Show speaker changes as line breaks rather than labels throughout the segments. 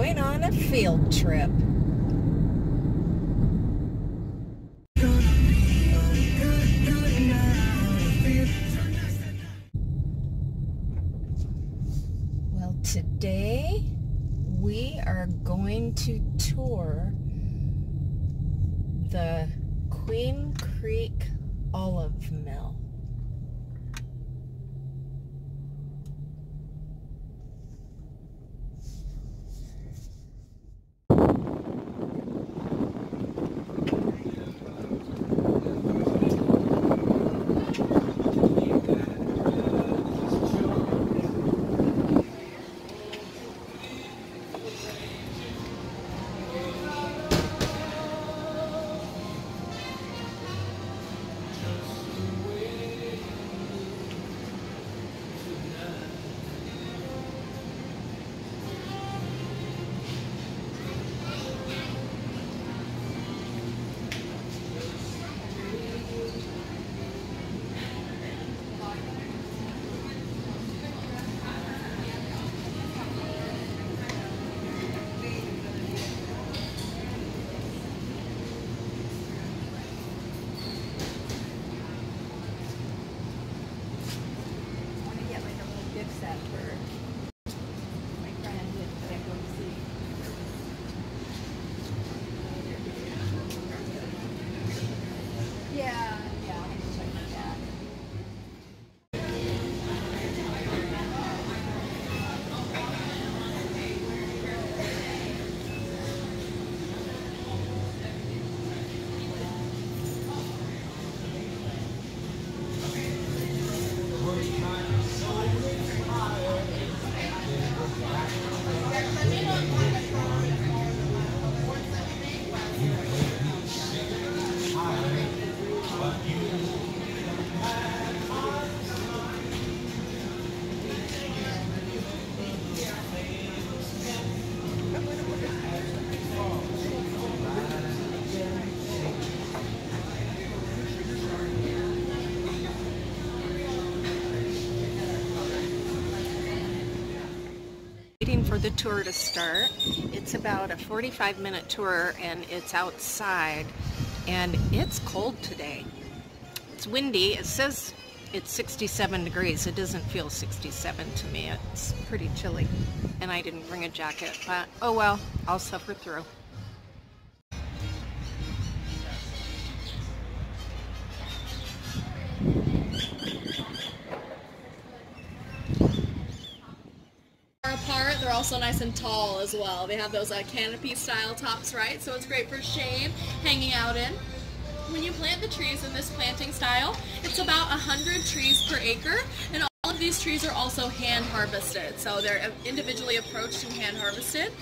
going on a field trip. Well, today we are going to tour the Queen Creek Olive Mill. Waiting for the tour to start. It's about a 45-minute tour and it's outside and it's cold today. It's windy. It says it's 67 degrees. It doesn't feel 67 to me. It's pretty chilly and I didn't bring a jacket, but oh well, I'll suffer through.
Apart, they're also nice and tall as well. They have those canopy style tops, right? So it's great for shade, hanging out in. When you plant the trees in this planting style, it's about 100 trees per acre, and all of these trees are also hand harvested. So they're individually approached and hand harvested,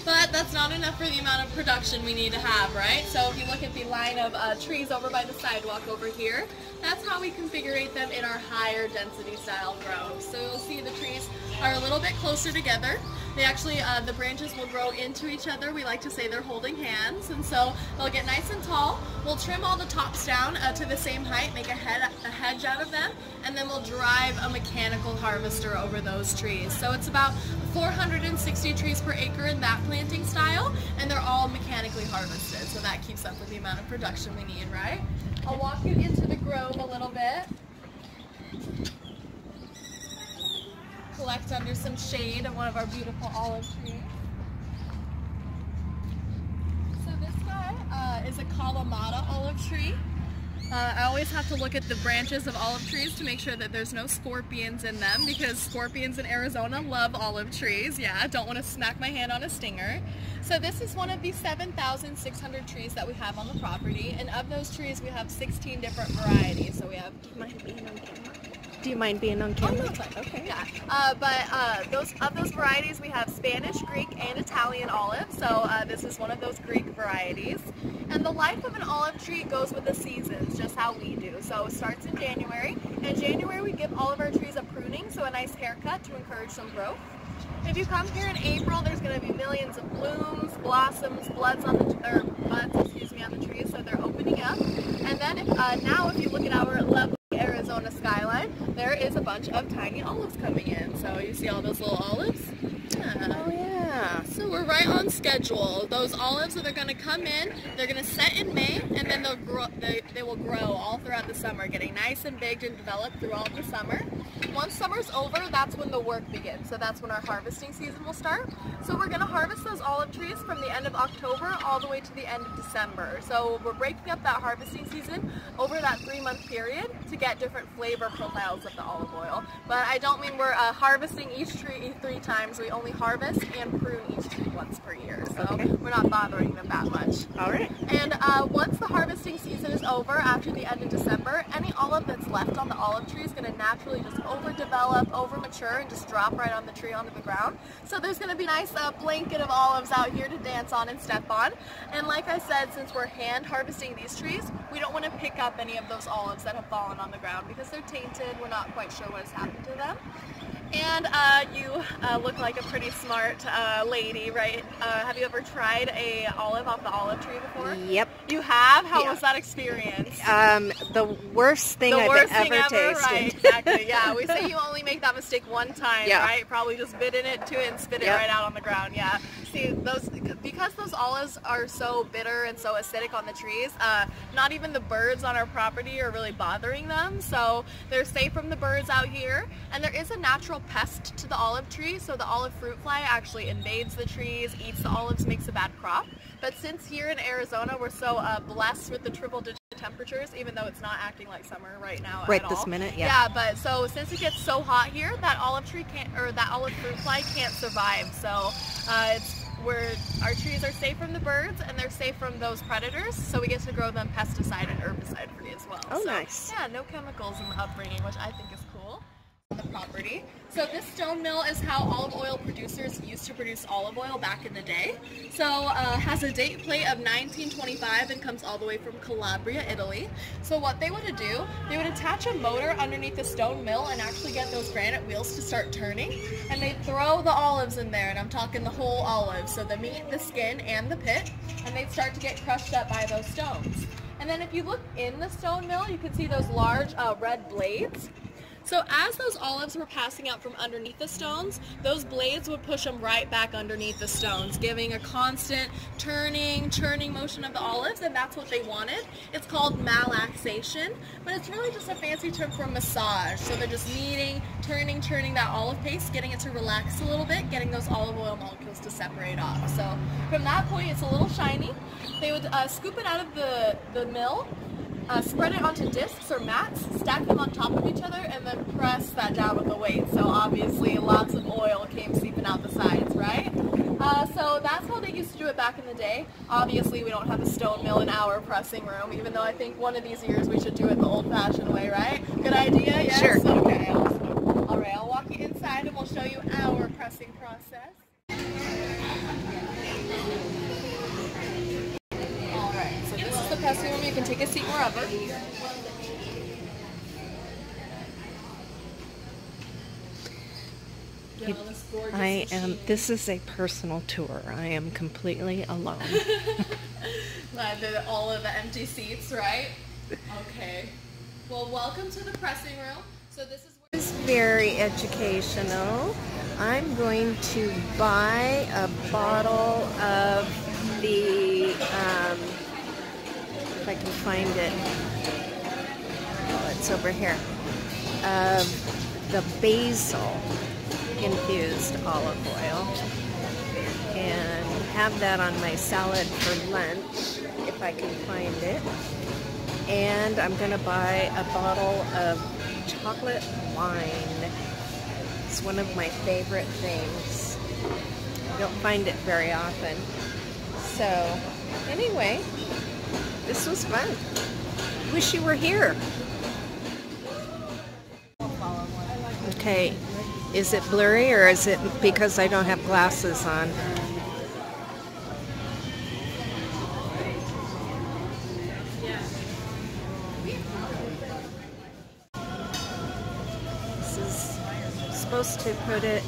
but that's not enough for the amount of production we need to have, right? So if you look at the line of trees over by the sidewalk over here, that's how we configure them in our higher density style groves. So you'll see the trees are a little bit closer together. They actually, the branches will grow into each other. We like to say they're holding hands, and so they'll get nice and tall. We'll trim all the tops down to the same height, make a hedge out of them, and then we'll drive a mechanical harvester over those trees. So it's about 460 trees per acre in that planting style, and they're all mechanically harvested, so that keeps up with the amount of production we need, right? I'll walk you into the grove a little bit. Collect under some shade of one of our beautiful olive trees. So this guy is a Kalamata olive tree. I always have to look at the branches of olive trees to make sure that there's no scorpions in them, because scorpions in Arizona love olive trees. Yeah, don't want to smack my hand on a stinger. So this is one of the 7,600 trees that we have on the property, and of those trees we have 16 different varieties. So we have,
Do you mind being on camera?
Oh, no, it's fine. Okay. Yeah. But of those varieties, we have Spanish, Greek, and Italian olive. So this is one of those Greek varieties. And the life of an olive tree goes with the seasons, just how we do. So it starts in January. In January, we give all of our trees a pruning, so a nice haircut to encourage some growth. If you come here in April, there's going to be millions of blooms, blossoms, buds on the trees, so they're opening up. And then now if you look at our lovely Arizona skyline, there is a bunch of tiny olives coming in. So you see all those little olives? Yeah.
Oh yeah.
So so we're right on schedule. Those olives that are going to come in, they're going to set in May, and then they'll grow, they will grow all throughout the summer, getting nice and big and develop throughout the summer. Once summer's over, that's when the work begins. So that's when our harvesting season will start. So we're going to harvest those olive trees from the end of October all the way to the end of December. So we're breaking up that harvesting season over that 3-month period to get different flavor profiles of the olive oil. But I don't mean we're harvesting each tree 3 times. We only harvest and prune each tree once per year. So we're not bothering them that much.
All right.
And once the harvesting season is over, after the end of December, any olive that's left on the olive tree is going to naturally just overdevelop, overmature, and just drop right on the tree onto the ground. So there's going to be a nice blanket of olives out here to dance on and step on. And like I said, since we're hand harvesting these trees, we don't want to pick up any of those olives that have fallen on the ground because they're tainted. We're not quite sure what has happened to them. And you look like a pretty smart lady, right? Have you ever tried a olive off the olive tree before?
Yep.
You have? How was that experience?
The worst thing I've ever tasted.
Right, exactly. Yeah, we say you only make that mistake one time,
yeah.
right? Probably just bit into it and spit it right out on the ground. Yeah. See, because those olives are so bitter and so acidic on the trees, not even the birds on our property are really bothering them. So they're safe from the birds out here. And there is a natural pest to the olive tree, so the olive fruit fly actually invades the trees, eats the olives, makes a bad crop. But since here in Arizona we're so blessed with the triple-digit temperatures, even though it's not acting like summer right now
right
at all.
This minute, yeah.
Yeah, but so since it gets so hot here, that olive tree can't, or that olive fruit fly can't survive. So our trees are safe from the birds and they're safe from those predators, so we get to grow them pesticide and herbicide free as well.
Oh,
so,
nice.
Yeah, no chemicals in the upbringing, which I think is cool. The property. So this stone mill is how olive oil producers used to produce olive oil back in the day. So has a date plate of 1925 and comes all the way from Calabria, Italy. So what they would do, they would attach a motor underneath the stone mill and actually get those granite wheels to start turning, and they'd throw the olives in there, and I'm talking the whole olive, so the meat, the skin, and the pit, and they'd start to get crushed up by those stones. And then if you look in the stone mill, you can see those large red blades. So as those olives were passing out from underneath the stones, those blades would push them right back underneath the stones, giving a constant turning motion of the olives, and that's what they wanted. It's called malaxation, but it's really just a fancy term for massage. So they're just kneading, turning that olive paste, getting it to relax a little bit, getting those olive oil molecules to separate off. So from that point, it's a little shiny. They would scoop it out of the mill, spread it onto discs or mats, stack them on top of each other, and then press that down with a weight. So obviously lots of oil came seeping out the sides, right? So that's how they used to do it back in the day. Obviously we don't have a stone mill in our pressing room, even though I think one of these years we should do it the old-fashioned way, right? Good idea, yes?
Sure.
Okay, awesome. All right, I'll walk you inside and we'll show you our pressing process. So this is the pressing room. You can take a seat wherever.
This is a personal tour. I am completely alone.
All of the empty seats, right? Okay. Well, welcome to the pressing room. So this is where
It's very educational. I'm going to buy a bottle of the, if I can find it, oh, it's over here, the basil infused olive oil, and have that on my salad for lunch if I can find it. And I'm going to buy a bottle of chocolate wine. It's one of my favorite things. I don't find it very often. So anyway, this was fun. Wish you were here. Okay, is it blurry or is it because I don't have glasses on? Supposed to put it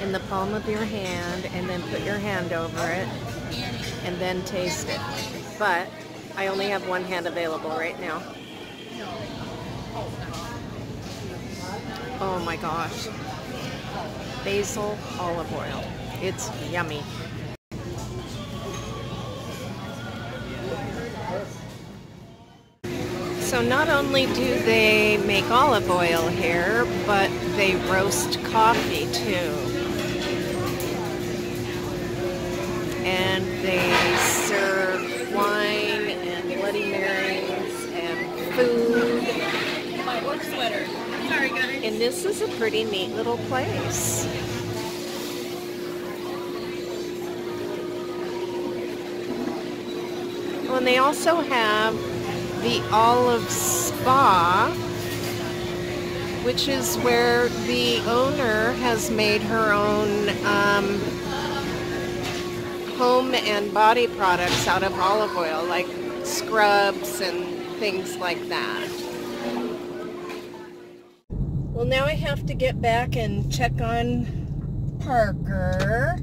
in the palm of your hand and then put your hand over it and then taste it. But I only have one hand available right now. Oh my gosh. Basil olive oil. It's yummy. So not only do they make olive oil here, but they roast coffee too. And they serve wine and Bloody Marys and food.
My work sweater. Sorry, guys.
And this is a pretty neat little place. Oh, and they also have the Olive Spa, which is where the owner has made her own home and body products out of olive oil, like scrubs and things like that. Well, now I have to get back and check on Parker.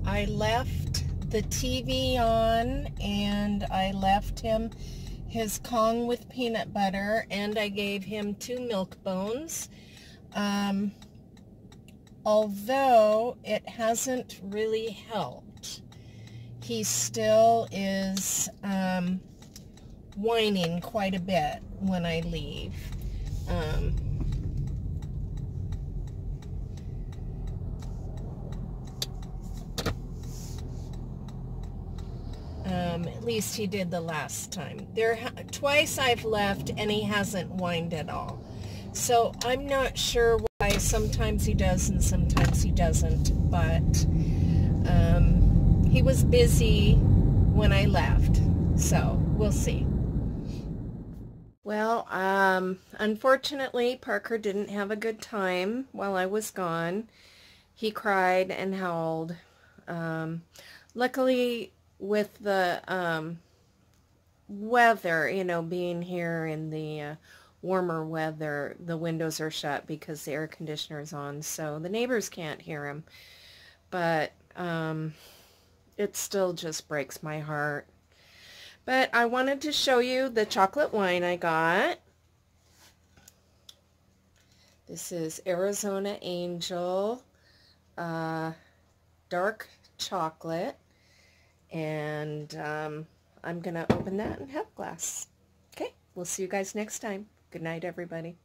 I left the TV on, and I left him his Kong with peanut butter, and I gave him 2 milk bones. Although it hasn't really helped. He still is whining quite a bit when I leave. At least he did the last time. Twice I've left and he hasn't whined at all. So I'm not sure why. Sometimes he does and sometimes he doesn't, but he was busy when I left, so we'll see. Well, unfortunately, Parker didn't have a good time while I was gone. He cried and howled. Luckily, with the weather, you know, being here in the warmer weather, the windows are shut because the air conditioner is on, so the neighbors can't hear him. But it still just breaks my heart. But I wanted to show you the chocolate wine I got. This is Arizona Angel dark chocolate, and I'm gonna open that and have a glass. Okay, we'll see you guys next time. Good night, everybody.